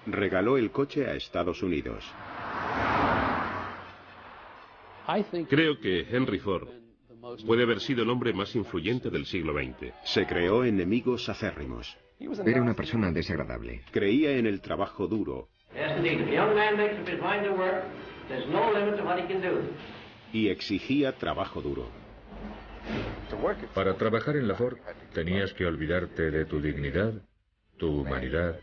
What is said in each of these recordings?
Regaló el coche a Estados Unidos. Creo que Henry Ford puede haber sido el hombre más influyente del siglo XX. Se creó enemigos acérrimos. Era una persona desagradable. Creía en el trabajo duro. Y exigía trabajo duro. Para trabajar en la Ford tenías que olvidarte de tu dignidad, tu humanidad.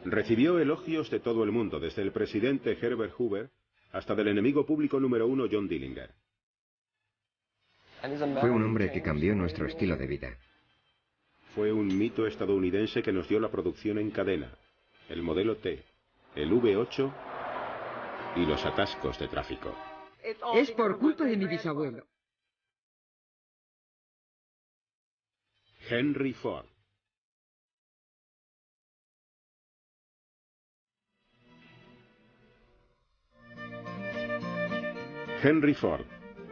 Recibió elogios de todo el mundo, desde el presidente Herbert Hoover hasta del enemigo público número 1 John Dillinger. Fue un hombre que cambió nuestro estilo de vida. Fue un mito estadounidense que nos dio la producción en cadena, el modelo T, el V8 y los atascos de tráfico. Es por culpa de mi bisabuelo. Henry Ford. Henry Ford,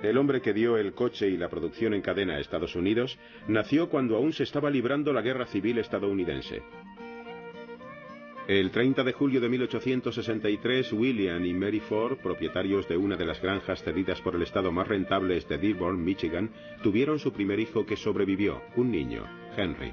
el hombre que dio el coche y la producción en cadena a Estados Unidos, nació cuando aún se estaba librando la Guerra Civil estadounidense. El 30 de julio de 1863, William y Mary Ford, propietarios de una de las granjas cedidas por el estado más rentables de Dearborn, Michigan, tuvieron su primer hijo que sobrevivió, un niño, Henry.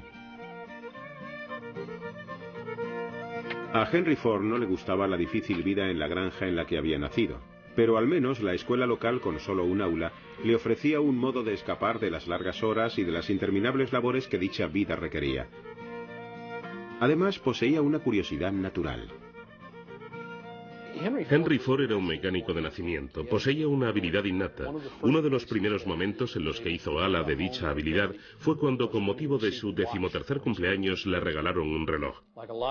A Henry Ford no le gustaba la difícil vida en la granja en la que había nacido, pero al menos la escuela local, con solo un aula, le ofrecía un modo de escapar de las largas horas y de las interminables labores que dicha vida requería. Además, poseía una curiosidad natural. Henry Ford era un mecánico de nacimiento, poseía una habilidad innata. Uno de los primeros momentos en los que hizo gala de dicha habilidad fue cuando, con motivo de su 13º cumpleaños, le regalaron un reloj.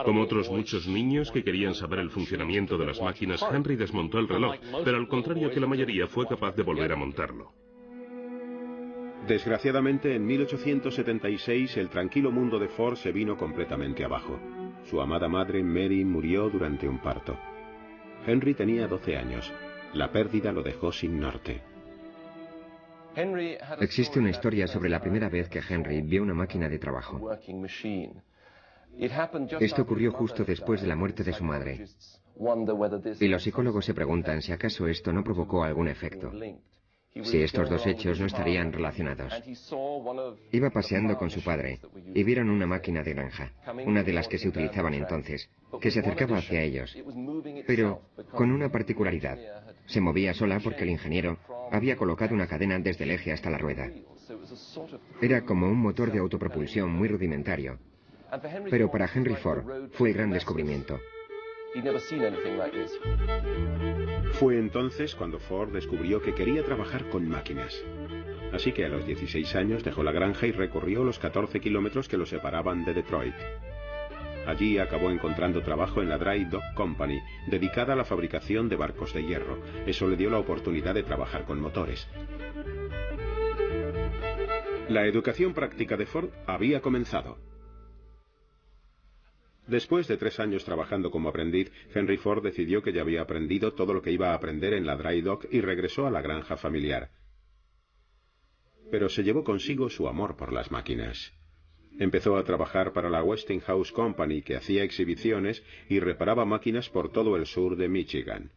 Como otros muchos niños que querían saber el funcionamiento de las máquinas, Henry desmontó el reloj, pero al contrario que la mayoría, fue capaz de volver a montarlo. Desgraciadamente, en 1876 el tranquilo mundo de Ford se vino completamente abajo. Su amada madre, Mary, murió durante un parto. Henry tenía 12 años. La pérdida lo dejó sin norte. Existe una historia sobre la primera vez que Henry vio una máquina de trabajo. Esto ocurrió justo después de la muerte de su madre. Y los psicólogos se preguntan si acaso esto no provocó algún efecto. Si estos dos hechos no estarían relacionados. Iba paseando con su padre y vieron una máquina de granja, una de las que se utilizaban entonces, que se acercaba hacia ellos, pero con una particularidad. Se movía sola porque el ingeniero había colocado una cadena desde el eje hasta la rueda. Era como un motor de autopropulsión muy rudimentario, pero para Henry Ford fue el gran descubrimiento. Fue entonces cuando Ford descubrió que quería trabajar con máquinas. Así que a los 16 años dejó la granja y recorrió los 14 kilómetros que lo separaban de Detroit. Allí acabó encontrando trabajo en la Dry Dock Company, dedicada a la fabricación de barcos de hierro. Eso le dio la oportunidad de trabajar con motores. La educación práctica de Ford había comenzado. Después de 3 años trabajando como aprendiz, Henry Ford decidió que ya había aprendido todo lo que iba a aprender en la Dry Dock y regresó a la granja familiar. Pero se llevó consigo su amor por las máquinas. Empezó a trabajar para la Westinghouse Company, que hacía exhibiciones y reparaba máquinas por todo el sur de Michigan.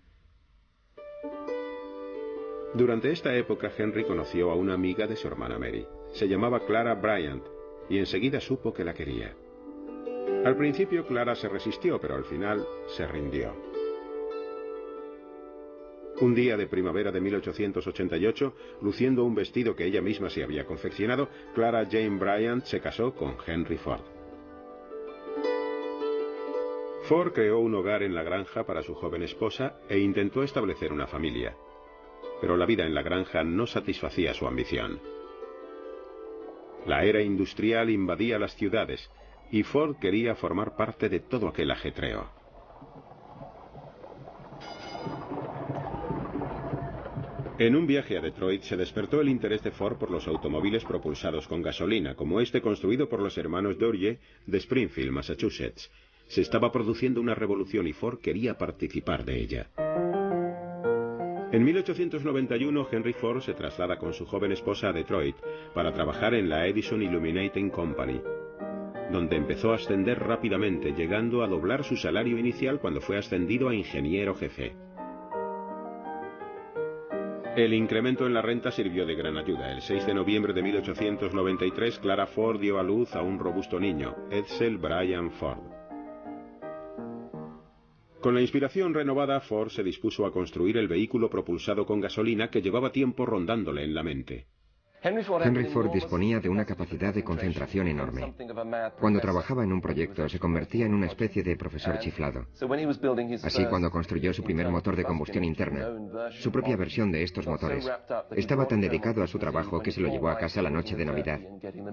Durante esta época, Henry conoció a una amiga de su hermana Mary. Se llamaba Clara Bryant y enseguida supo que la quería. Al principio Clara se resistió, pero al final se rindió. Un día de primavera de 1888, luciendo un vestido que ella misma se había confeccionado, Clara Jane Bryant se casó con Henry Ford. Ford creó un hogar en la granja para su joven esposa e intentó establecer una familia. Pero la vida en la granja no satisfacía su ambición. La era industrial invadía las ciudades y Ford quería formar parte de todo aquel ajetreo. En un viaje a Detroit se despertó el interés de Ford por los automóviles propulsados con gasolina, como este construido por los hermanos Dodge de Springfield, Massachusetts. Se estaba produciendo una revolución y Ford quería participar de ella. En 1891, Henry Ford se traslada con su joven esposa a Detroit para trabajar en la Edison Illuminating Company. donde empezó a ascender rápidamente, llegando a doblar su salario inicial cuando fue ascendido a ingeniero jefe. El incremento en la renta sirvió de gran ayuda. El 6 de noviembre de 1893, Clara Ford dio a luz a un robusto niño, Edsel Bryan Ford. Con la inspiración renovada, Ford se dispuso a construir el vehículo propulsado con gasolina que llevaba tiempo rondándole en la mente. Henry Ford disponía de una capacidad de concentración enorme. Cuando trabajaba en un proyecto se convertía en una especie de profesor chiflado. Así, cuando construyó su primer motor de combustión interna, su propia versión de estos motores, estaba tan dedicado a su trabajo que se lo llevó a casa la noche de Navidad,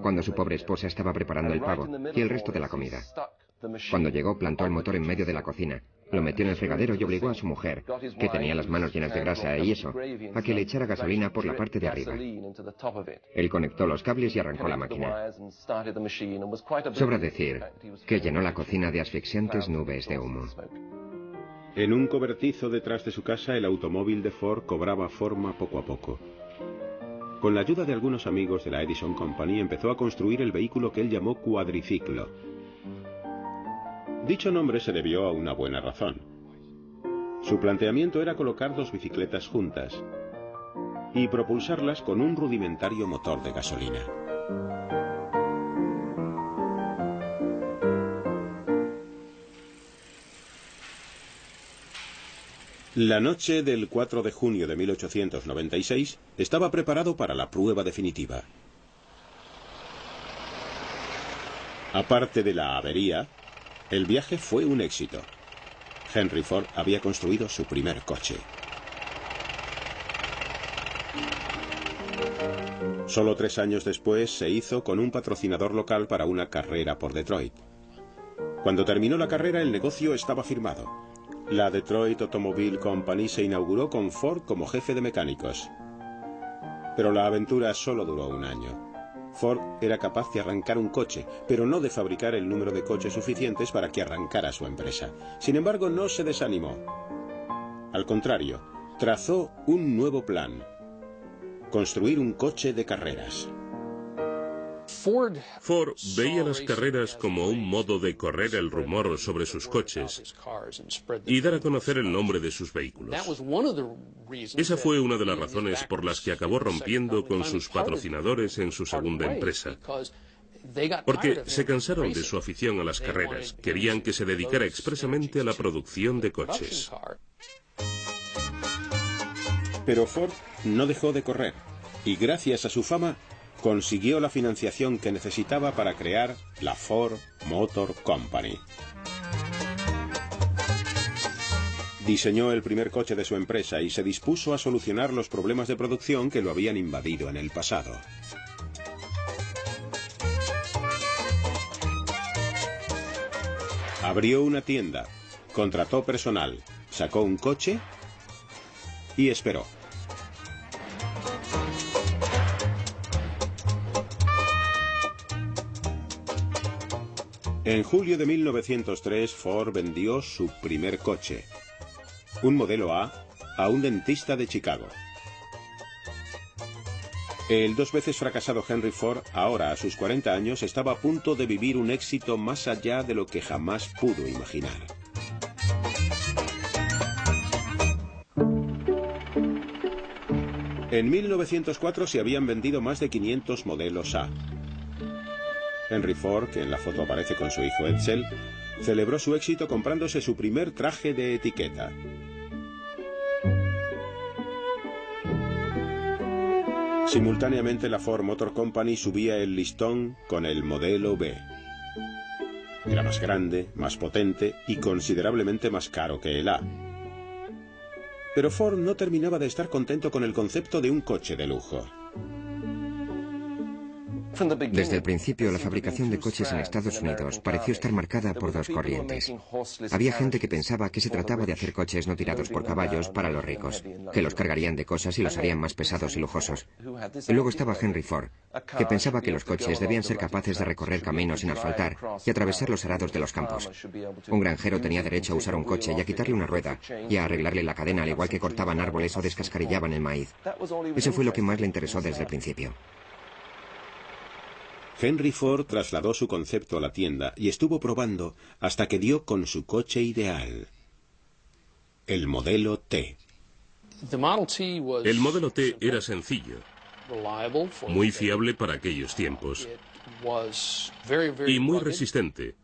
cuando su pobre esposa estaba preparando el pavo y el resto de la comida. Cuando llegó, plantó el motor en medio de la cocina, lo metió en el fregadero y obligó a su mujer, que tenía las manos llenas de grasa y eso, a que le echara gasolina por la parte de arriba. Él conectó los cables y arrancó la máquina. Sobra decir que llenó la cocina de asfixiantes nubes de humo. En un cobertizo detrás de su casa, el automóvil de Ford cobraba forma poco a poco. Con la ayuda de algunos amigos de la Edison Company, empezó a construir el vehículo que él llamó cuadriciclo. Dicho nombre se debió a una buena razón. Su planteamiento era colocar dos bicicletas juntas y propulsarlas con un rudimentario motor de gasolina. La noche del 4 de junio de 1896 estaba preparado para la prueba definitiva. Aparte de la avería, el viaje fue un éxito. Henry Ford había construido su primer coche. Solo 3 años después se hizo con un patrocinador local para una carrera por Detroit. Cuando terminó la carrera, el negocio estaba firmado. La Detroit Automobile Company se inauguró con Ford como jefe de mecánicos. Pero la aventura solo duró un año. Ford era capaz de arrancar un coche, pero no de fabricar el número de coches suficientes para que arrancara su empresa. Sin embargo, no se desanimó. Al contrario, trazó un nuevo plan: construir un coche de carreras. Ford veía las carreras como un modo de correr el rumor sobre sus coches y dar a conocer el nombre de sus vehículos. Esa fue una de las razones por las que acabó rompiendo con sus patrocinadores en su segunda empresa, porque se cansaron de su afición a las carreras, querían que se dedicara expresamente a la producción de coches. Pero Ford no dejó de correr, y gracias a su fama consiguió la financiación que necesitaba para crear la Ford Motor Company. Diseñó el primer coche de su empresa y se dispuso a solucionar los problemas de producción que lo habían invadido en el pasado. Abrió una tienda, contrató personal, sacó un coche y esperó. En julio de 1903, Ford vendió su primer coche, un modelo A un dentista de Chicago. El 2 veces fracasado Henry Ford, ahora a sus 40 años, estaba a punto de vivir un éxito más allá de lo que jamás pudo imaginar. En 1904 se habían vendido más de 500 modelos A. Henry Ford, que en la foto aparece con su hijo Edsel, celebró su éxito comprándose su primer traje de etiqueta. Simultáneamente, la Ford Motor Company subía el listón con el modelo B. Era más grande, más potente y considerablemente más caro que el A. Pero Ford no terminaba de estar contento con el concepto de un coche de lujo. Desde el principio, la fabricación de coches en Estados Unidos pareció estar marcada por dos corrientes. Había gente que pensaba que se trataba de hacer coches no tirados por caballos para los ricos, que los cargarían de cosas y los harían más pesados y lujosos. Y luego estaba Henry Ford, que pensaba que los coches debían ser capaces de recorrer caminos sin asfaltar y atravesar los arados de los campos. Un granjero tenía derecho a usar un coche y a quitarle una rueda y a arreglarle la cadena, al igual que cortaban árboles o descascarillaban el maíz. Eso fue lo que más le interesó desde el principio. Henry Ford trasladó su concepto a la tienda y estuvo probando hasta que dio con su coche ideal, el modelo T. El modelo T era sencillo, muy fiable para aquellos tiempos y muy resistente.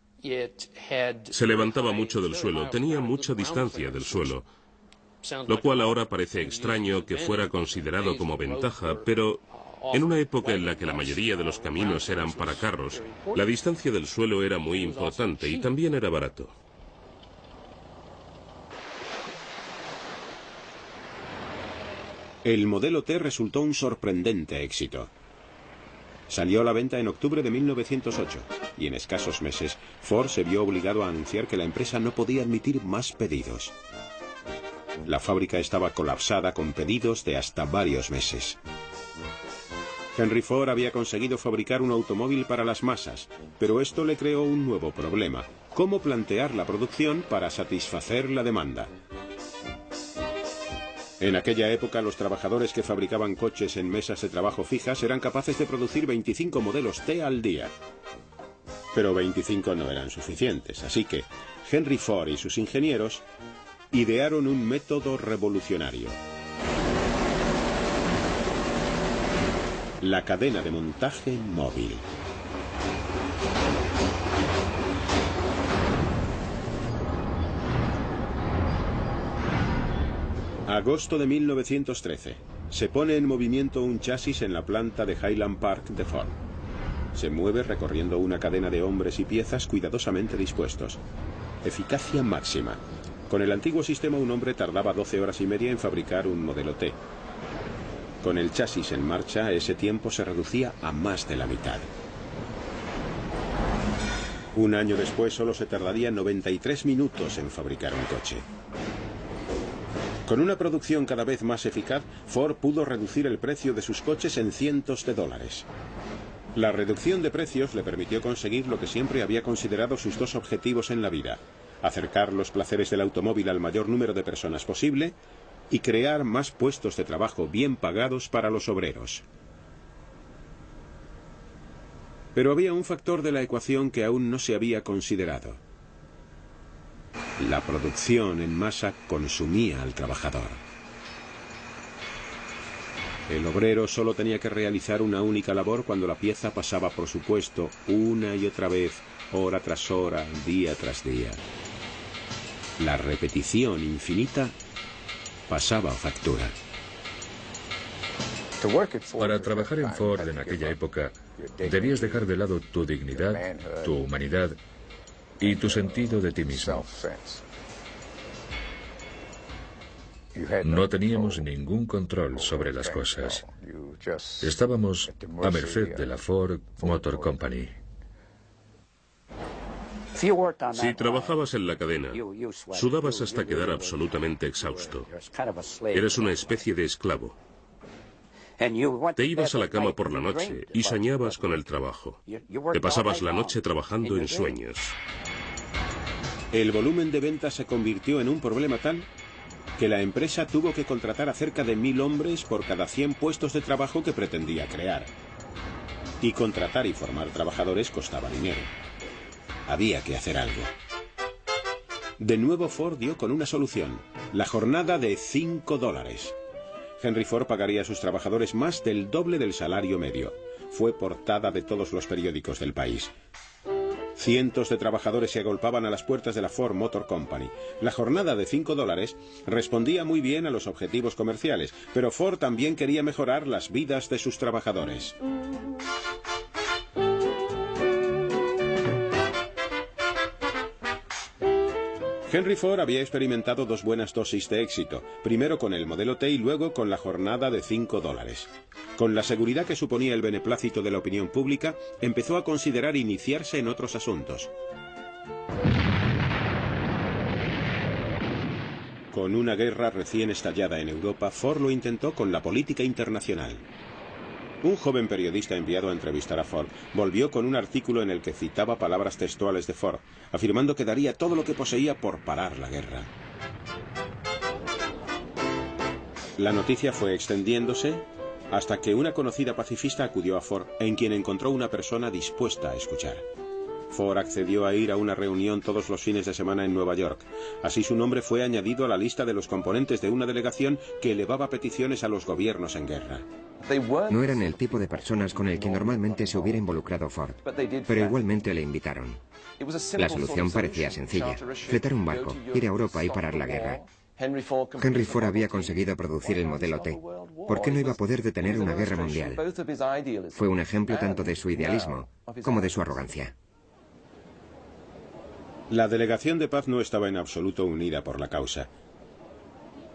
Se levantaba mucho del suelo, tenía mucha distancia del suelo, lo cual ahora parece extraño que fuera considerado como ventaja, pero en una época en la que la mayoría de los caminos eran para carros, la distancia del suelo era muy importante y también era barato. El modelo T resultó un sorprendente éxito. Salió a la venta en octubre de 1908 y en escasos meses Ford se vio obligado a anunciar que la empresa no podía admitir más pedidos. La fábrica estaba colapsada con pedidos de hasta varios meses. Henry Ford había conseguido fabricar un automóvil para las masas, pero esto le creó un nuevo problema: cómo plantear la producción para satisfacer la demanda. En aquella época, los trabajadores que fabricaban coches en mesas de trabajo fijas eran capaces de producir 25 modelos T al día. Pero 25 no eran suficientes, así que Henry Ford y sus ingenieros idearon un método revolucionario: la cadena de montaje móvil. Agosto de 1913. Se pone en movimiento un chasis en la planta de Highland Park de Ford. Se mueve recorriendo una cadena de hombres y piezas cuidadosamente dispuestos. Eficacia máxima. Con el antiguo sistema, un hombre tardaba 12 horas y media en fabricar un modelo T. Con el chasis en marcha, ese tiempo se reducía a más de la mitad. Un año después, solo se tardaría 93 minutos en fabricar un coche. Con una producción cada vez más eficaz, Ford pudo reducir el precio de sus coches en cientos de dólares. La reducción de precios le permitió conseguir lo que siempre había considerado sus dos objetivos en la vida: acercar los placeres del automóvil al mayor número de personas posible y crear más puestos de trabajo bien pagados para los obreros. Pero había un factor de la ecuación que aún no se había considerado: la producción en masa consumía al trabajador. El obrero solo tenía que realizar una única labor cuando la pieza pasaba por su puesto una y otra vez, hora tras hora, día tras día. La repetición infinita pasaba factura. Para trabajar en Ford en aquella época, debías dejar de lado tu dignidad, tu humanidad y tu sentido de ti mismo. No teníamos ningún control sobre las cosas. Estábamos a merced de la Ford Motor Company. Si trabajabas en la cadena, sudabas hasta quedar absolutamente exhausto. Eras una especie de esclavo. Te ibas a la cama por la noche y soñabas con el trabajo. Te pasabas la noche trabajando en sueños. El volumen de ventas se convirtió en un problema tal que la empresa tuvo que contratar a cerca de 1000 hombres por cada 100 puestos de trabajo que pretendía crear. Y contratar y formar trabajadores costaba dinero. Había que hacer algo. De nuevo Ford dio con una solución: la jornada de $5. Henry Ford pagaría a sus trabajadores más del doble del salario medio. Fue portada de todos los periódicos del país. Cientos de trabajadores se agolpaban a las puertas de la Ford Motor Company. La jornada de $5 respondía muy bien a los objetivos comerciales, pero Ford también quería mejorar las vidas de sus trabajadores. Henry Ford había experimentado dos buenas dosis de éxito, primero con el modelo T y luego con la jornada de $5. Con la seguridad que suponía el beneplácito de la opinión pública, empezó a considerar iniciarse en otros asuntos. Con una guerra recién estallada en Europa, Ford lo intentó con la política internacional. Un joven periodista enviado a entrevistar a Ford volvió con un artículo en el que citaba palabras textuales de Ford, afirmando que daría todo lo que poseía por parar la guerra. La noticia fue extendiéndose hasta que una conocida pacifista acudió a Ford, en quien encontró una persona dispuesta a escuchar. Ford accedió a ir a una reunión todos los fines de semana en Nueva York. Así su nombre fue añadido a la lista de los componentes de una delegación que elevaba peticiones a los gobiernos en guerra. No eran el tipo de personas con el que normalmente se hubiera involucrado Ford, pero igualmente le invitaron. La solución parecía sencilla: fletar un barco, ir a Europa y parar la guerra. Henry Ford había conseguido producir el modelo T. ¿Por qué no iba a poder detener una guerra mundial? Fue un ejemplo tanto de su idealismo como de su arrogancia. La delegación de paz no estaba en absoluto unida por la causa.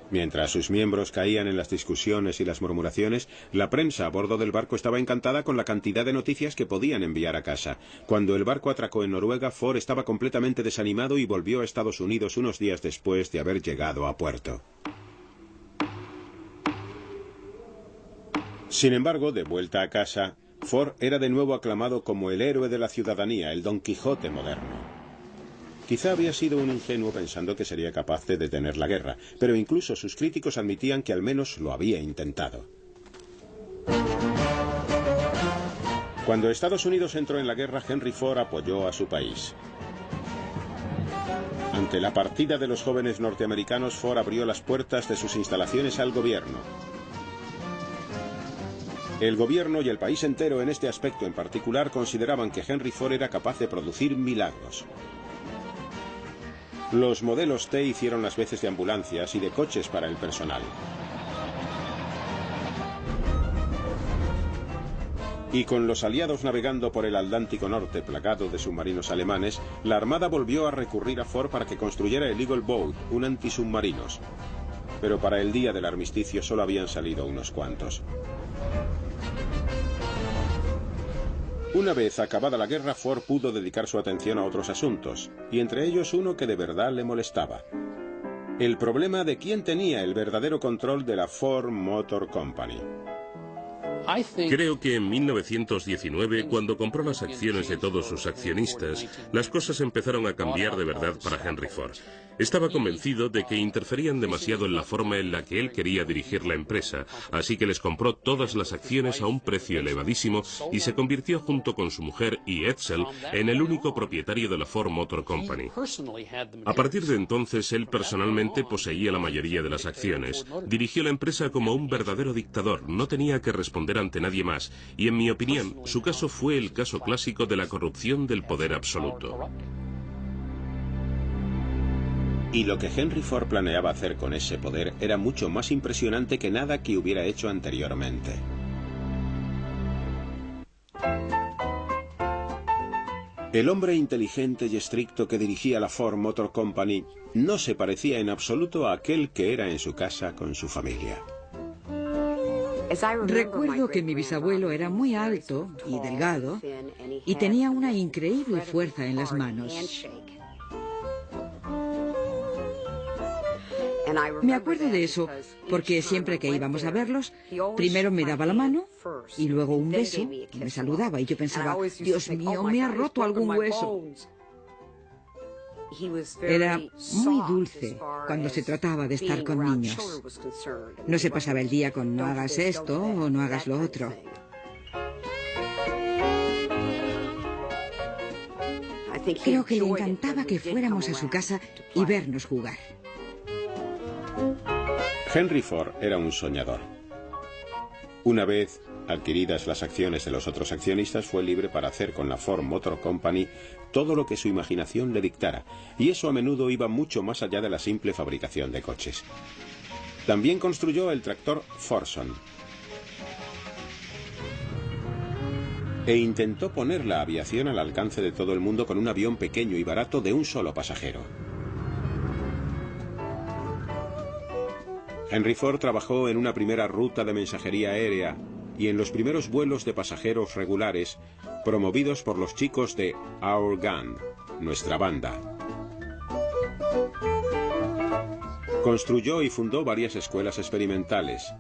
Mientras sus miembros caían en las discusiones y las murmuraciones, la prensa a bordo del barco estaba encantada con la cantidad de noticias que podían enviar a casa. Cuando el barco atracó en Noruega, Ford estaba completamente desanimado y volvió a Estados Unidos unos días después de haber llegado a puerto. Sin embargo, de vuelta a casa, Ford era de nuevo aclamado como el héroe de la ciudadanía, el Don Quijote moderno. Quizá había sido un ingenuo pensando que sería capaz de detener la guerra, pero incluso sus críticos admitían que al menos lo había intentado. Cuando Estados Unidos entró en la guerra, Henry Ford apoyó a su país. Ante la partida de los jóvenes norteamericanos, Ford abrió las puertas de sus instalaciones al gobierno. El gobierno y el país entero en este aspecto en particular consideraban que Henry Ford era capaz de producir milagros. Los modelos T hicieron las veces de ambulancias y de coches para el personal. Y con los aliados navegando por el Atlántico Norte plagado de submarinos alemanes, la Armada volvió a recurrir a Ford para que construyera el Eagle Boat, un antisubmarinos. Pero para el día del armisticio solo habían salido unos cuantos. Una vez acabada la guerra, Ford pudo dedicar su atención a otros asuntos, y entre ellos uno que de verdad le molestaba: el problema de quién tenía el verdadero control de la Ford Motor Company. Creo que en 1919, cuando compró las acciones de todos sus accionistas, las cosas empezaron a cambiar de verdad para Henry Ford. Estaba convencido de que interferían demasiado en la forma en la que él quería dirigir la empresa, así que les compró todas las acciones a un precio elevadísimo y se convirtió, junto con su mujer y Edsel, en el único propietario de la Ford Motor Company. A partir de entonces, él personalmente poseía la mayoría de las acciones. Dirigió la empresa como un verdadero dictador, no tenía que responder ante nadie más, y en mi opinión, su caso fue el caso clásico de la corrupción del poder absoluto. Y lo que Henry Ford planeaba hacer con ese poder era mucho más impresionante que nada que hubiera hecho anteriormente. El hombre inteligente y estricto que dirigía la Ford Motor Company no se parecía en absoluto a aquel que era en su casa con su familia. Recuerdo que mi bisabuelo era muy alto y delgado y tenía una increíble fuerza en las manos. Me acuerdo de eso porque siempre que íbamos a verlos, primero me daba la mano y luego un beso y me saludaba, y yo pensaba: Dios mío, me ha roto algún hueso. Era muy dulce cuando se trataba de estar con niños. No se pasaba el día con no hagas esto o no hagas lo otro. Creo que le encantaba que fuéramos a su casa y vernos jugar. Henry Ford era un soñador. Una vez adquiridas las acciones de los otros accionistas, fue libre para hacer con la Ford Motor Company todo lo que su imaginación le dictara, y eso a menudo iba mucho más allá de la simple fabricación de coches. También construyó el tractor Fordson e intentó poner la aviación al alcance de todo el mundo con un avión pequeño y barato de un solo pasajero. Henry Ford trabajó en una primera ruta de mensajería aérea y en los primeros vuelos de pasajeros regulares promovidos por los chicos de Our Gang, nuestra banda. Construyó y fundó varias escuelas experimentales.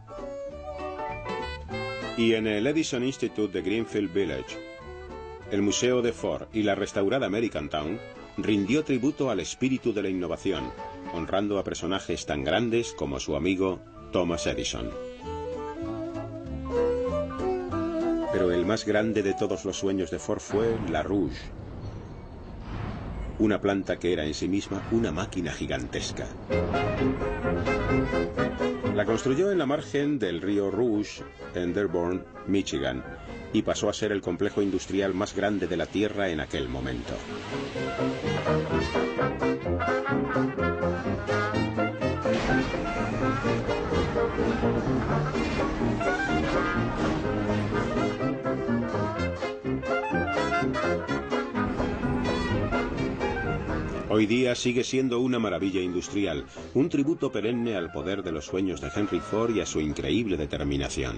Y en el Edison Institute de Greenfield Village, el Museo de Ford y la restaurada American Town rindió tributo al espíritu de la innovación, honrando a personajes tan grandes como su amigo Thomas Edison. Pero el más grande de todos los sueños de Ford fue la Rouge, una planta que era en sí misma una máquina gigantesca. La construyó en la margen del río Rouge, en Dearborn, Michigan, y pasó a ser el complejo industrial más grande de la Tierra en aquel momento. Hoy día sigue siendo una maravilla industrial, un tributo perenne al poder de los sueños de Henry Ford y a su increíble determinación.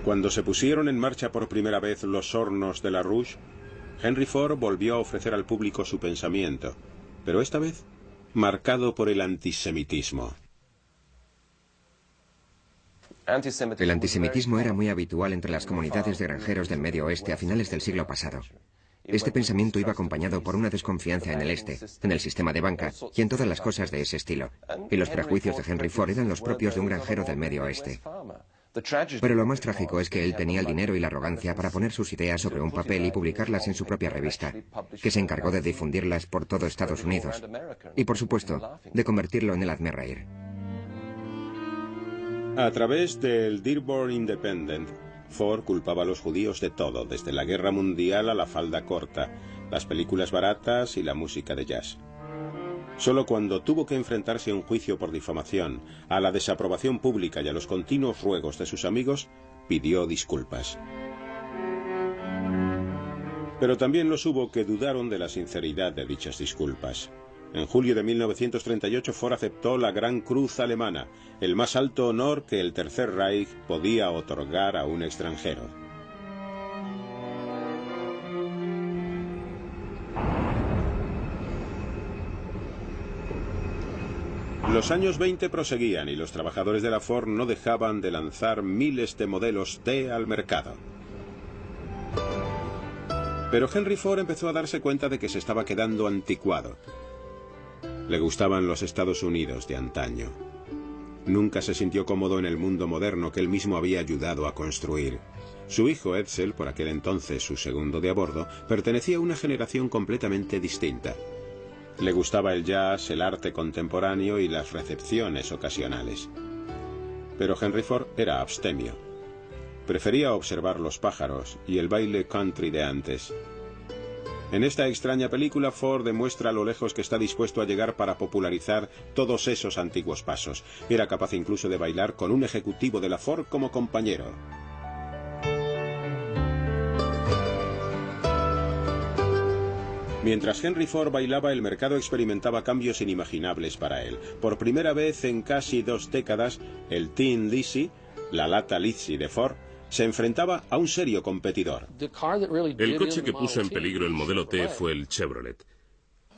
Cuando se pusieron en marcha por primera vez los hornos de la Rouge, Henry Ford volvió a ofrecer al público su pensamiento, pero esta vez marcado por el antisemitismo. El antisemitismo era muy habitual entre las comunidades de granjeros del Medio Oeste a finales del siglo pasado. Este pensamiento iba acompañado por una desconfianza en el este, en el sistema de banca y en todas las cosas de ese estilo. Y los prejuicios de Henry Ford eran los propios de un granjero del Medio Oeste. Pero lo más trágico es que él tenía el dinero y la arrogancia para poner sus ideas sobre un papel y publicarlas en su propia revista, que se encargó de difundirlas por todo Estados Unidos. Y por supuesto, de convertirlo en el hazmerreír. A través del Dearborn Independent, Ford culpaba a los judíos de todo, desde la guerra mundial a la falda corta, las películas baratas y la música de jazz. Solo cuando tuvo que enfrentarse a un juicio por difamación, a la desaprobación pública y a los continuos ruegos de sus amigos, pidió disculpas. Pero también los hubo que dudaron de la sinceridad de dichas disculpas. En julio de 1938 Ford aceptó la Gran Cruz Alemana, el más alto honor que el Tercer Reich podía otorgar a un extranjero. Los años 20 proseguían y los trabajadores de la Ford no dejaban de lanzar miles de modelos T al mercado. Pero Henry Ford empezó a darse cuenta de que se estaba quedando anticuado. Le gustaban los Estados Unidos de antaño. Nunca se sintió cómodo en el mundo moderno que él mismo había ayudado a construir. Su hijo Edsel, por aquel entonces su segundo de a bordo, pertenecía a una generación completamente distinta. Le gustaba el jazz, el arte contemporáneo y las recepciones ocasionales. Pero Henry Ford era abstemio. Prefería observar los pájaros y el baile country de antes. En esta extraña película, Ford demuestra lo lejos que está dispuesto a llegar para popularizar todos esos antiguos pasos. Era capaz incluso de bailar con un ejecutivo de la Ford como compañero. Mientras Henry Ford bailaba, el mercado experimentaba cambios inimaginables para él. Por primera vez en casi 2 décadas, el Tin Lizzie, la lata Lizzie de Ford, se enfrentaba a un serio competidor. El coche que puso en peligro el modelo T fue el Chevrolet.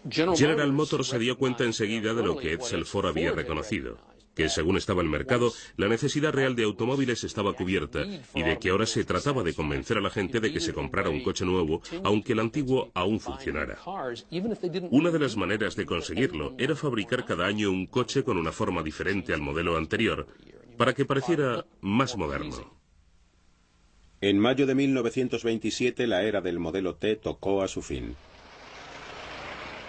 General Motors se dio cuenta enseguida de lo que Edsel Ford había reconocido, que según estaba el mercado, la necesidad real de automóviles estaba cubierta y de que ahora se trataba de convencer a la gente de que se comprara un coche nuevo, aunque el antiguo aún funcionara. Una de las maneras de conseguirlo era fabricar cada año un coche con una forma diferente al modelo anterior, para que pareciera más moderno. En mayo de 1927 la era del modelo T tocó a su fin.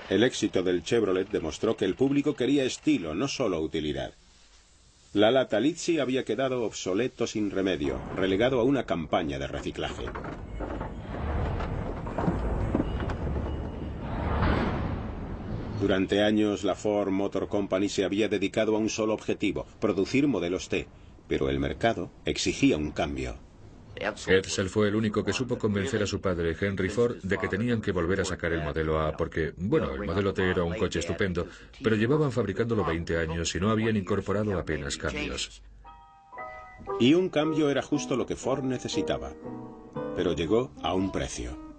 El éxito del Chevrolet demostró que el público quería estilo, no solo utilidad. La lata Lizzie había quedado obsoleto sin remedio, relegado a una campaña de reciclaje. Durante años la Ford Motor Company se había dedicado a un solo objetivo, producir modelos T, pero el mercado exigía un cambio. Edsel fue el único que supo convencer a su padre, Henry Ford, de que tenían que volver a sacar el modelo A porque, bueno, el modelo T era un coche estupendo, pero llevaban fabricándolo 20 años y no habían incorporado apenas cambios. Y un cambio era justo lo que Ford necesitaba, pero llegó a un precio.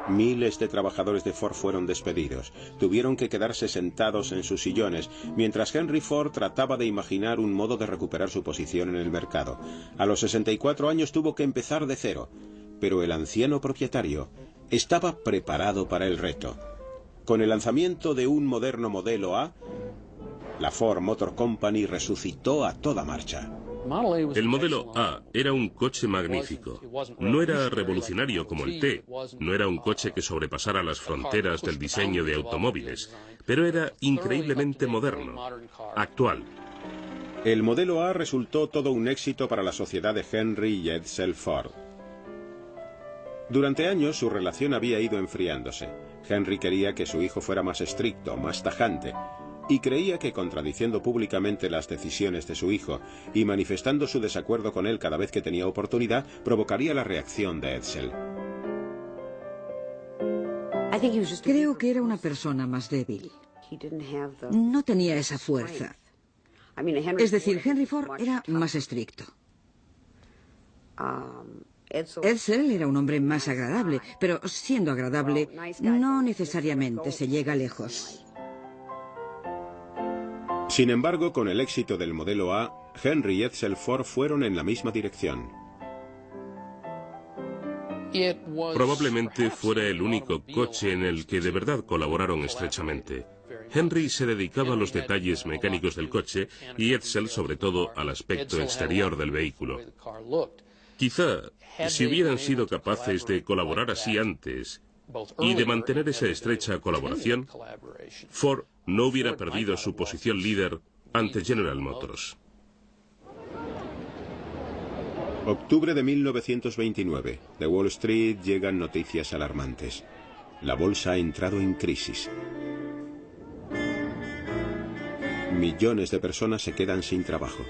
Miles de trabajadores de Ford fueron despedidos. Tuvieron que quedarse sentados en sus sillones, mientras Henry Ford trataba de imaginar un modo de recuperar su posición en el mercado. A los 64 años tuvo que empezar de cero, pero el anciano propietario estaba preparado para el reto. Con el lanzamiento de un moderno modelo A, la Ford Motor Company resucitó a toda marcha. El modelo A era un coche magnífico. No era revolucionario como el T, no era un coche que sobrepasara las fronteras del diseño de automóviles, pero era increíblemente moderno, actual. El modelo A resultó todo un éxito para la sociedad de Henry y Edsel Ford. Durante años su relación había ido enfriándose. Henry quería que su hijo fuera más estricto, más tajante, y creía que contradiciendo públicamente las decisiones de su hijo y manifestando su desacuerdo con él cada vez que tenía oportunidad, provocaría la reacción de Edsel. Creo que era una persona más débil. No tenía esa fuerza. Es decir, Henry Ford era más estricto. Edsel era un hombre más agradable, pero siendo agradable, no necesariamente se llega lejos. Sin embargo, con el éxito del modelo A, Henry y Edsel Ford fueron en la misma dirección. Probablemente fuera el único coche en el que de verdad colaboraron estrechamente. Henry se dedicaba a los detalles mecánicos del coche y Edsel, sobre todo, al aspecto exterior del vehículo. Quizá, si hubieran sido capaces de colaborar así antes y de mantener esa estrecha colaboración, Ford no hubiera perdido su posición líder ante General Motors. Octubre de 1929. De Wall Street llegan noticias alarmantes. La bolsa ha entrado en crisis. Millones de personas se quedan sin trabajo.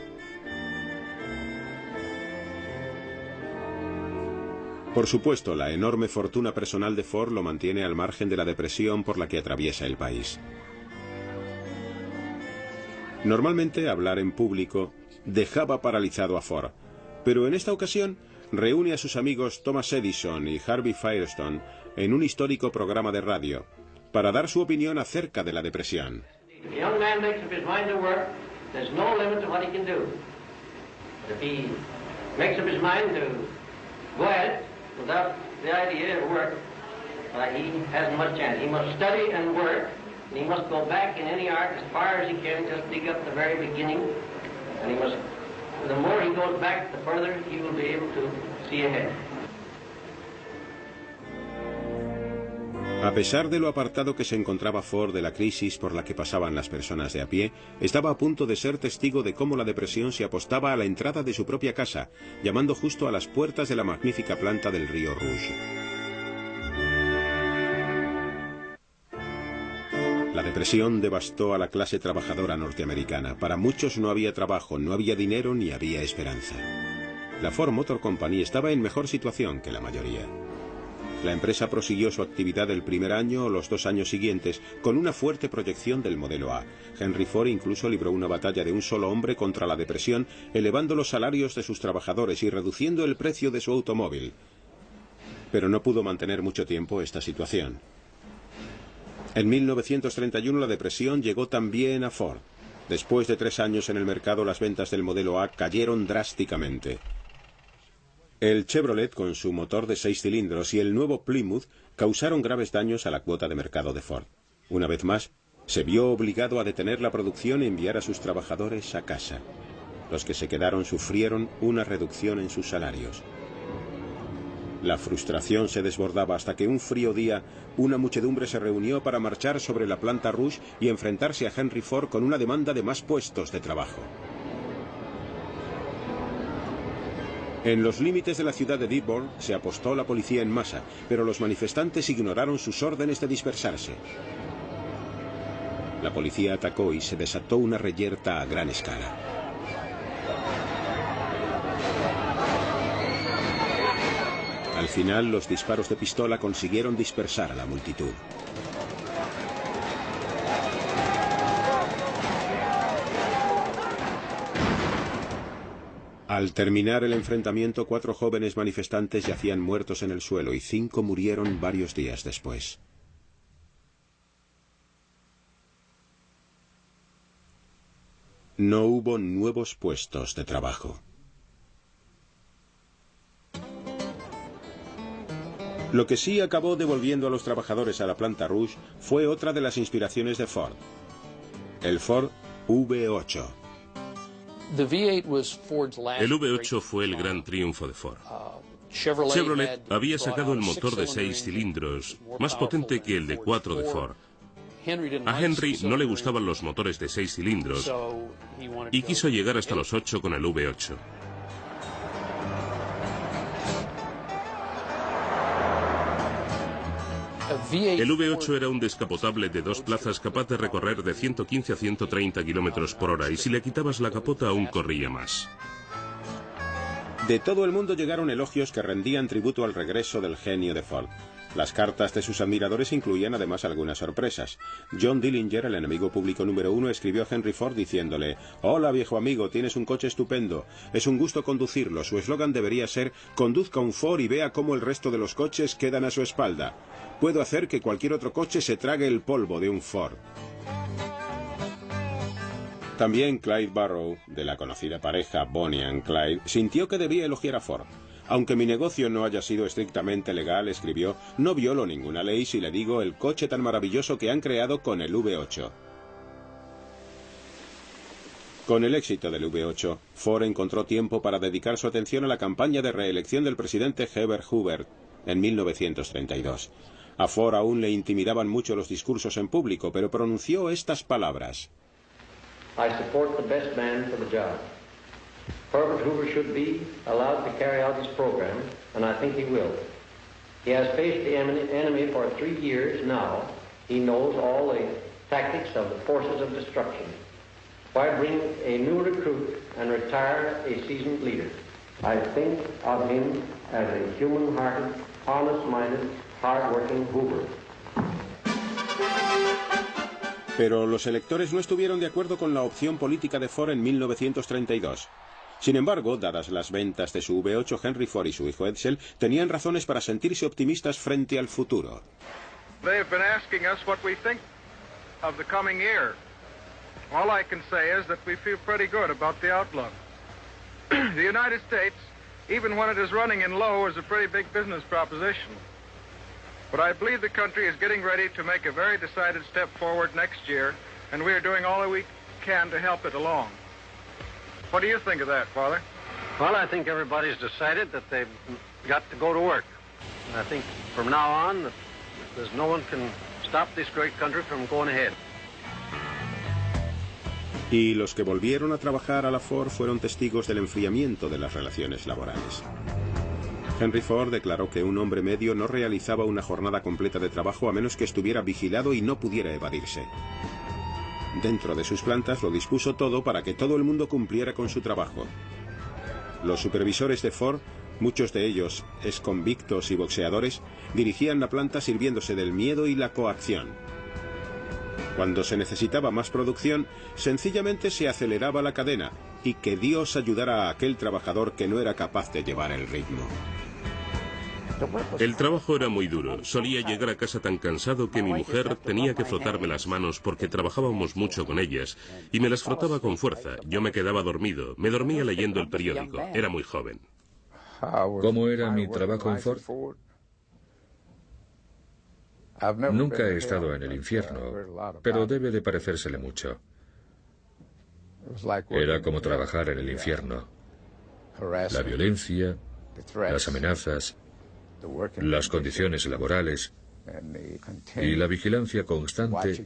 Por supuesto, la enorme fortuna personal de Ford lo mantiene al margen de la depresión por la que atraviesa el país. Normalmente, hablar en público dejaba paralizado a Ford, pero en esta ocasión reúne a sus amigos Thomas Edison y Harvey Firestone en un histórico programa de radio para dar su opinión acerca de la depresión. Without the idea of work, he hasn't much chance. He must study and work, and he must go back in any art as far as he can, just dig up the very beginning, and he must, the more he goes back, the further he will be able to see ahead. A pesar de lo apartado que se encontraba Ford de la crisis por la que pasaban las personas de a pie, estaba a punto de ser testigo de cómo la depresión se apostaba a la entrada de su propia casa, llamando justo a las puertas de la magnífica planta del río Rouge. La depresión devastó a la clase trabajadora norteamericana. Para muchos no había trabajo, no había dinero ni había esperanza. La Ford Motor Company estaba en mejor situación que la mayoría. La empresa prosiguió su actividad el primer año o los 2 años siguientes con una fuerte proyección del modelo A. Henry Ford incluso libró una batalla de un solo hombre contra la depresión, elevando los salarios de sus trabajadores y reduciendo el precio de su automóvil. Pero no pudo mantener mucho tiempo esta situación. En 1931 la depresión llegó también a Ford. Después de 3 años en el mercado, las ventas del modelo A cayeron drásticamente. El Chevrolet, con su motor de 6 cilindros, y el nuevo Plymouth causaron graves daños a la cuota de mercado de Ford. Una vez más, se vio obligado a detener la producción y enviar a sus trabajadores a casa. Los que se quedaron sufrieron una reducción en sus salarios. La frustración se desbordaba hasta que un frío día una muchedumbre se reunió para marchar sobre la planta Rouge y enfrentarse a Henry Ford con una demanda de más puestos de trabajo. En los límites de la ciudad de Dearborn se apostó la policía en masa, pero los manifestantes ignoraron sus órdenes de dispersarse. La policía atacó y se desató una reyerta a gran escala. Al final, los disparos de pistola consiguieron dispersar a la multitud. Al terminar el enfrentamiento, 4 jóvenes manifestantes yacían muertos en el suelo y 5 murieron varios días después. No hubo nuevos puestos de trabajo. Lo que sí acabó devolviendo a los trabajadores a la planta Rouge fue otra de las inspiraciones de Ford, el Ford V8. El V8 fue el gran triunfo de Ford. Chevrolet había sacado el motor de 6 cilindros, más potente que el de 4 de Ford. A Henry no le gustaban los motores de 6 cilindros y quiso llegar hasta los 8 con el V8. El V8 era un descapotable de 2 plazas capaz de recorrer de 115 a 130 kilómetros por hora y si le quitabas la capota aún corría más. De todo el mundo llegaron elogios que rendían tributo al regreso del genio de Ford. Las cartas de sus admiradores incluían además algunas sorpresas. John Dillinger, el enemigo público número 1, escribió a Henry Ford diciéndole: «Hola viejo amigo, tienes un coche estupendo. Es un gusto conducirlo. Su eslogan debería ser: conduzca un Ford y vea cómo el resto de los coches quedan a su espalda. Puedo hacer que cualquier otro coche se trague el polvo de un Ford». También Clyde Barrow, de la conocida pareja Bonnie and Clyde, sintió que debía elogiar a Ford. «Aunque mi negocio no haya sido estrictamente legal», escribió, «no violo ninguna ley si le digo el coche tan maravilloso que han creado con el V8». Con el éxito del V8, Ford encontró tiempo para dedicar su atención a la campaña de reelección del presidente Herbert Hoover en 1932. A Ford aún le intimidaban mucho los discursos en público, pero pronunció estas palabras: I support the best man for the job. Herbert Hoover should be allowed to carry out his program, and I think he will. He has faced the enemy for 3 years now. He knows all the tactics of the forces of destruction. Why bring a new recruit and retire a seasoned leader? I think of him as a human-hearted, honest-minded, hard-working Hoover. Pero los electores no estuvieron de acuerdo con la opción política de Ford en 1932. Sin embargo, dadas las ventas de su V8, Henry Ford y su hijo Edsel tenían razones para sentirse optimistas frente al futuro. They've been asking us what we think of the coming year. All I can say is that we feel pretty good about the outlook. The United States, even when it is running in low, is a pretty big business proposition. But I believe the country is getting ready to make a very decided step forward next year, and we are doing all that we can to help it along. What do you think of that, Father? Well, I think everybody's decided that they've got to go to work. And I think from now on, there's no one can stop this great country from going ahead. Y los que volvieron a trabajar a la Ford fueron testigos del enfriamiento de las relaciones laborales. Henry Ford declaró que un hombre medio no realizaba una jornada completa de trabajo a menos que estuviera vigilado y no pudiera evadirse. Dentro de sus plantas lo dispuso todo para que todo el mundo cumpliera con su trabajo. Los supervisores de Ford, muchos de ellos exconvictos y boxeadores, dirigían la planta sirviéndose del miedo y la coacción. Cuando se necesitaba más producción, sencillamente se aceleraba la cadena y que Dios ayudara a aquel trabajador que no era capaz de llevar el ritmo. El trabajo era muy duro. Solía llegar a casa tan cansado que mi mujer tenía que frotarme las manos porque trabajábamos mucho con ellas y me las frotaba con fuerza. Yo me quedaba dormido. Me dormía leyendo el periódico. Era muy joven. ¿Cómo era mi trabajo en Ford? Nunca he estado en el infierno, pero debe de parecérsele mucho. Era como trabajar en el infierno. La violencia, las amenazas, las condiciones laborales y la vigilancia constante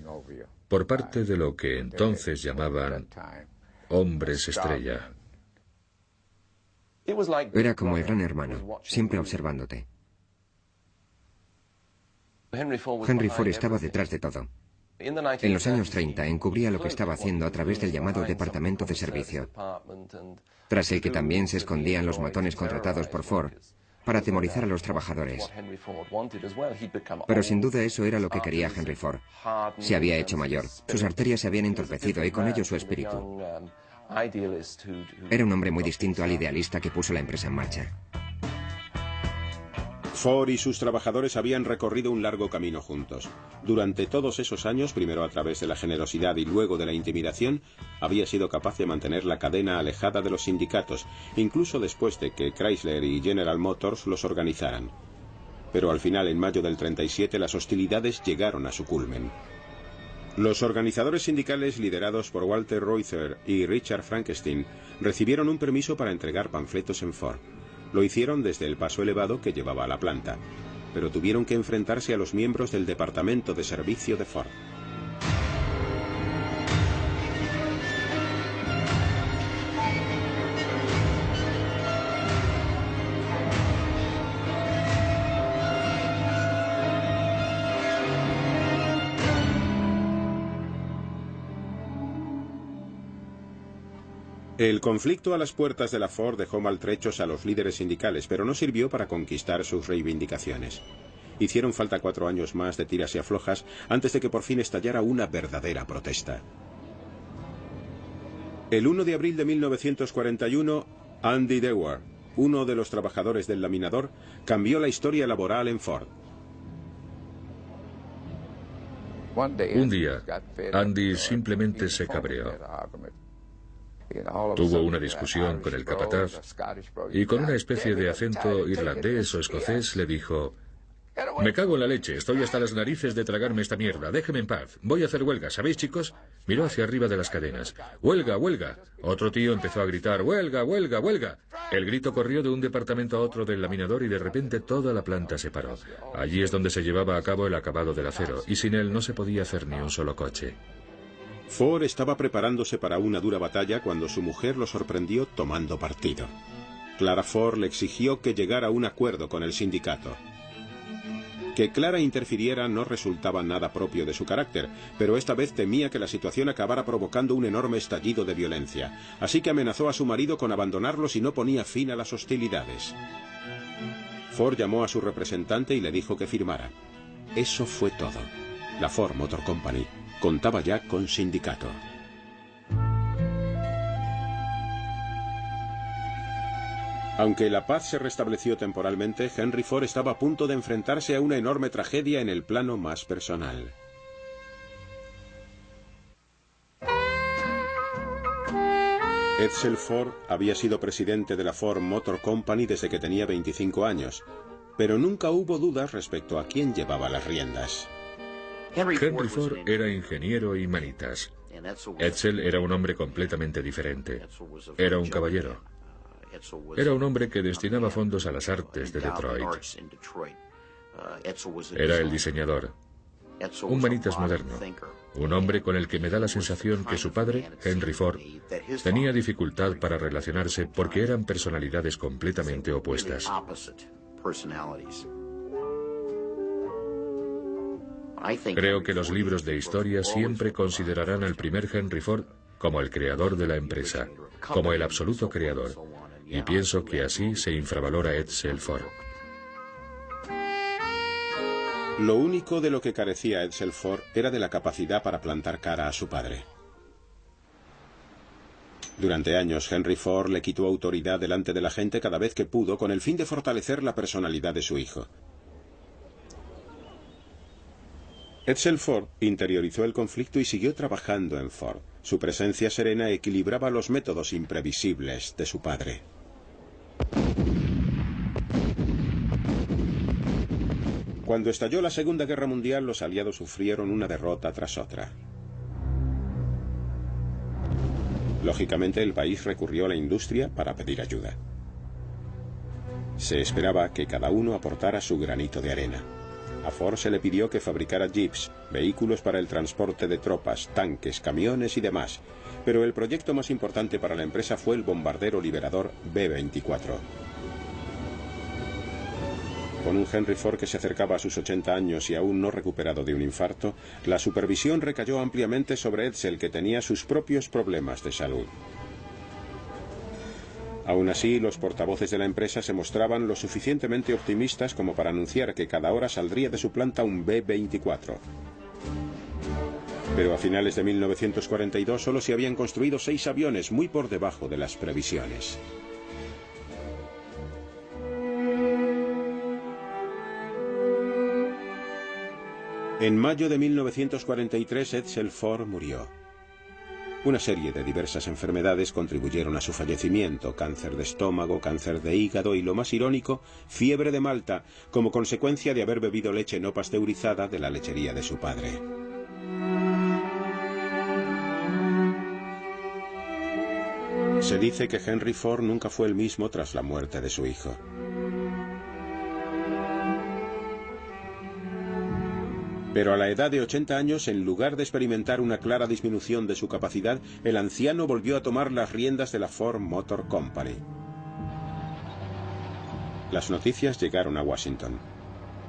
por parte de lo que entonces llamaban hombres estrella. Era como el gran hermano, siempre observándote. Henry Ford estaba detrás de todo. En los años 30 encubría lo que estaba haciendo a través del llamado Departamento de Servicio, tras el que también se escondían los matones contratados por Ford para atemorizar a los trabajadores. Pero sin duda eso era lo que quería Henry Ford. Se había hecho mayor, sus arterias se habían entorpecido y con ello su espíritu. Era un hombre muy distinto al idealista que puso la empresa en marcha. Ford y sus trabajadores habían recorrido un largo camino juntos. Durante todos esos años, primero a través de la generosidad y luego de la intimidación, había sido capaz de mantener la cadena alejada de los sindicatos, incluso después de que Chrysler y General Motors los organizaran. Pero al final, en mayo del 37, las hostilidades llegaron a su culmen. Los organizadores sindicales liderados por Walter Reuther y Richard Frankenstein recibieron un permiso para entregar panfletos en Ford. Lo hicieron desde el paso elevado que llevaba a la planta, pero tuvieron que enfrentarse a los miembros del Departamento de Servicio de Ford. El conflicto a las puertas de la Ford dejó maltrechos a los líderes sindicales, pero no sirvió para conquistar sus reivindicaciones. Hicieron falta 4 años más de tiras y aflojas antes de que por fin estallara una verdadera protesta. El 1 de abril de 1941, Andy Dewar, uno de los trabajadores del laminador, cambió la historia laboral en Ford. Un día, Andy simplemente se cabreó. Tuvo una discusión con el capataz y con una especie de acento irlandés o escocés le dijo: «Me cago en la leche, estoy hasta las narices de tragarme esta mierda, déjeme en paz, voy a hacer huelga, ¿sabéis, chicos?». Miró hacia arriba de las cadenas. «¡Huelga, huelga!». Otro tío empezó a gritar: «¡Huelga, huelga, huelga!». El grito corrió de un departamento a otro del laminador y de repente toda la planta se paró. Allí es donde se llevaba a cabo el acabado del acero y sin él no se podía hacer ni un solo coche. Ford estaba preparándose para una dura batalla cuando su mujer lo sorprendió tomando partido. Clara Ford le exigió que llegara a un acuerdo con el sindicato. Que Clara interfiriera no resultaba nada propio de su carácter, pero esta vez temía que la situación acabara provocando un enorme estallido de violencia, así que amenazó a su marido con abandonarlo si no ponía fin a las hostilidades. Ford llamó a su representante y le dijo que firmara. Eso fue todo. La Ford Motor Company contaba ya con sindicato. Aunque la paz se restableció temporalmente, Henry Ford estaba a punto de enfrentarse a una enorme tragedia en el plano más personal. Edsel Ford había sido presidente de la Ford Motor Company desde que tenía 25 años, pero nunca hubo dudas respecto a quién llevaba las riendas. Henry Ford era ingeniero y manitas. Edsel era un hombre completamente diferente. Era un caballero. Era un hombre que destinaba fondos a las artes de Detroit. Era el diseñador. Un manitas moderno. Un hombre con el que me da la sensación que su padre, Henry Ford, tenía dificultad para relacionarse porque eran personalidades completamente opuestas. Creo que los libros de historia siempre considerarán al primer Henry Ford como el creador de la empresa, como el absoluto creador, y pienso que así se infravalora Edsel Ford. Lo único de lo que carecía Edsel Ford era de la capacidad para plantar cara a su padre. Durante años, Henry Ford le quitó autoridad delante de la gente cada vez que pudo con el fin de fortalecer la personalidad de su hijo. Edsel Ford interiorizó el conflicto y siguió trabajando en Ford. Su presencia serena equilibraba los métodos imprevisibles de su padre. Cuando estalló la Segunda Guerra Mundial, los aliados sufrieron una derrota tras otra. Lógicamente, el país recurrió a la industria para pedir ayuda. Se esperaba que cada uno aportara su granito de arena. A Ford se le pidió que fabricara jeeps, vehículos para el transporte de tropas, tanques, camiones y demás, pero el proyecto más importante para la empresa fue el bombardero liberador B-24. Con un Henry Ford que se acercaba a sus 80 años y aún no recuperado de un infarto, la supervisión recayó ampliamente sobre Edsel, que tenía sus propios problemas de salud. Aún así, los portavoces de la empresa se mostraban lo suficientemente optimistas como para anunciar que cada hora saldría de su planta un B-24. Pero a finales de 1942 solo se habían construido 6 aviones, muy por debajo de las previsiones. En mayo de 1943, Edsel Ford murió. Una serie de diversas enfermedades contribuyeron a su fallecimiento: cáncer de estómago, cáncer de hígado y, lo más irónico, fiebre de Malta, como consecuencia de haber bebido leche no pasteurizada de la lechería de su padre. Se dice que Henry Ford nunca fue el mismo tras la muerte de su hijo. Pero a la edad de 80 años, en lugar de experimentar una clara disminución de su capacidad, el anciano volvió a tomar las riendas de la Ford Motor Company. Las noticias llegaron a Washington.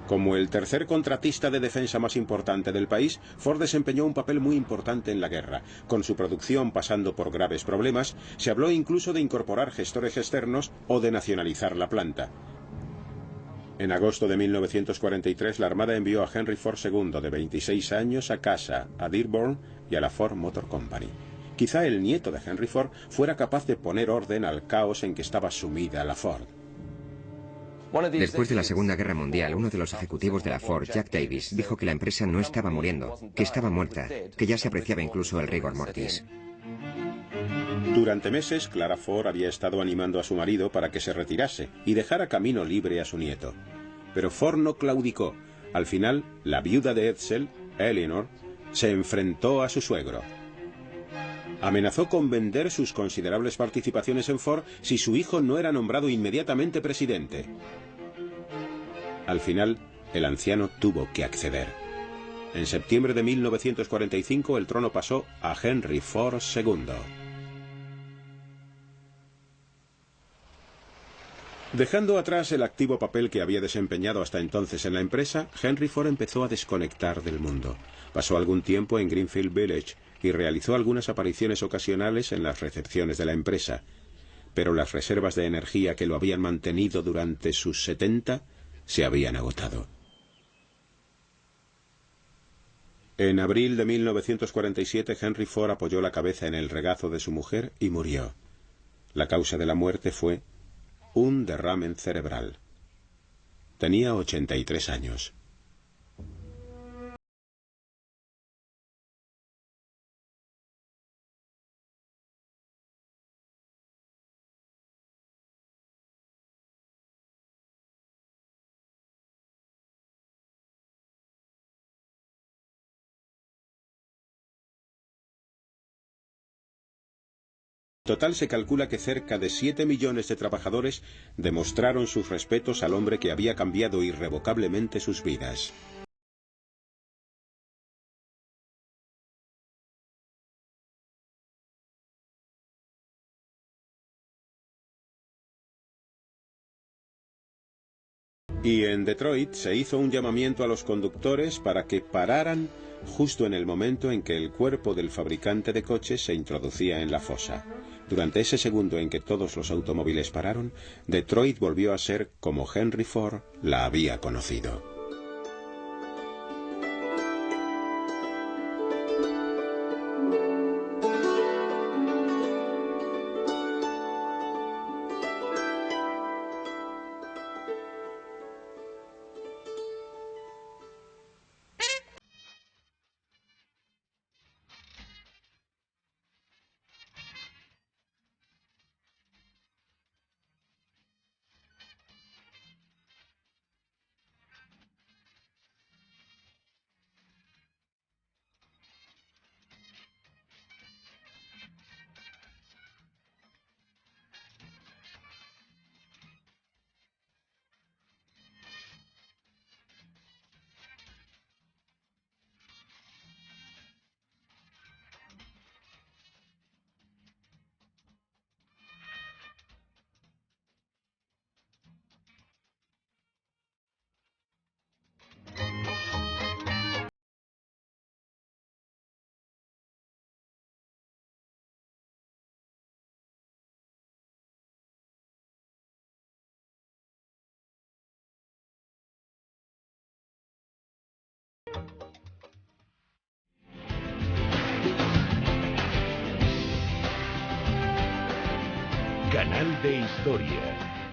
Como el tercer contratista de defensa más importante del país, Ford desempeñó un papel muy importante en la guerra. Con su producción pasando por graves problemas, se habló incluso de incorporar gestores externos o de nacionalizar la planta. En agosto de 1943, la Armada envió a Henry Ford II, de 26 años, a casa, a Dearborn y a la Ford Motor Company. Quizá el nieto de Henry Ford fuera capaz de poner orden al caos en que estaba sumida la Ford. Después de la Segunda Guerra Mundial, uno de los ejecutivos de la Ford, Jack Davis, dijo que la empresa no estaba muriendo, que estaba muerta, que ya se apreciaba incluso el rigor mortis. Durante meses, Clara Ford había estado animando a su marido para que se retirase y dejara camino libre a su nieto. Pero Ford no claudicó. Al final, la viuda de Edsel, Eleanor, se enfrentó a su suegro. Amenazó con vender sus considerables participaciones en Ford si su hijo no era nombrado inmediatamente presidente. Al final, el anciano tuvo que acceder. En septiembre de 1945, el trono pasó a Henry Ford II. Dejando atrás el activo papel que había desempeñado hasta entonces en la empresa, Henry Ford empezó a desconectar del mundo. Pasó algún tiempo en Greenfield Village y realizó algunas apariciones ocasionales en las recepciones de la empresa. Pero las reservas de energía que lo habían mantenido durante sus 70 se habían agotado. En abril de 1947, Henry Ford apoyó la cabeza en el regazo de su mujer y murió. La causa de la muerte fue un derrame cerebral. Tenía 83 años. En total se calcula que cerca de 7 millones de trabajadores demostraron sus respetos al hombre que había cambiado irrevocablemente sus vidas. Y en Detroit se hizo un llamamiento a los conductores para que pararan justo en el momento en que el cuerpo del fabricante de coches se introducía en la fosa. Durante ese segundo en que todos los automóviles pararon, Detroit volvió a ser como Henry Ford la había conocido. Canal de Historia.